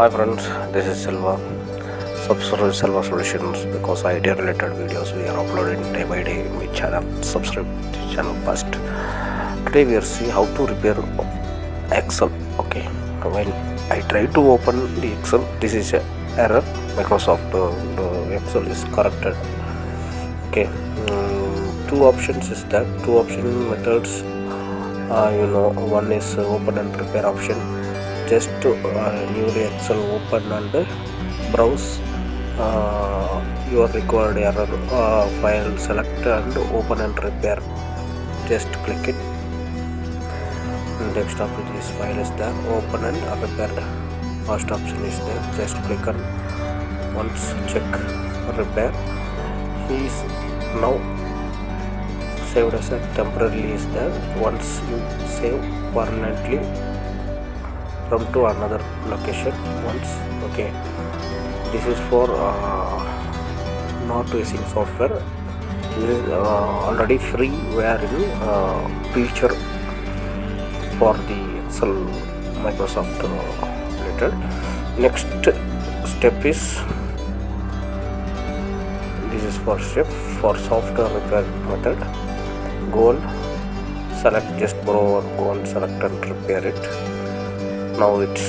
Hi friends, this is Silva. Subscribe Silva Solutions because idea related videos we are uploading day by day in my channel. Subscribe to the channel first. Today we are see how to repair Excel. Okay, when I try to open the Excel, this is a error. Microsoft the Excel is corrected. Okay, two options is that two option methods. One is open and repair option. Just newly Excel open and browse your required error file, select and open and repair. Just click it. Next option is file is there, open and repair. First option is there, just click on once, check repair. He is now saved as a temporarily is there. Once you save permanently from to another location once. Okay, this is for not using software. This is already free where in feature for the Excel Microsoft related. Next step is this is for step for software repair method. Go and select, just go and select and repair it. Now it's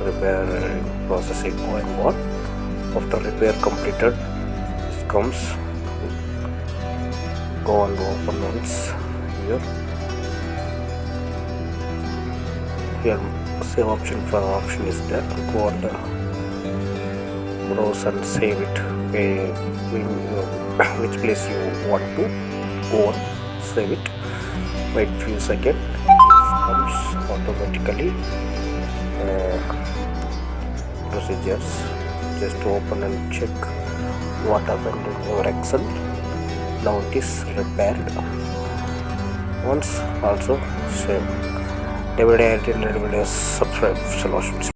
repair processing going on. After repair completed, this comes, go and open once here save option for option is there. Go and browse and save it which place you want to go and save it. Wait few seconds, it comes automatically. Procedures, just open and check what happened in your Excel. Now it is repaired. Once also save. Every day I subscribe solutions.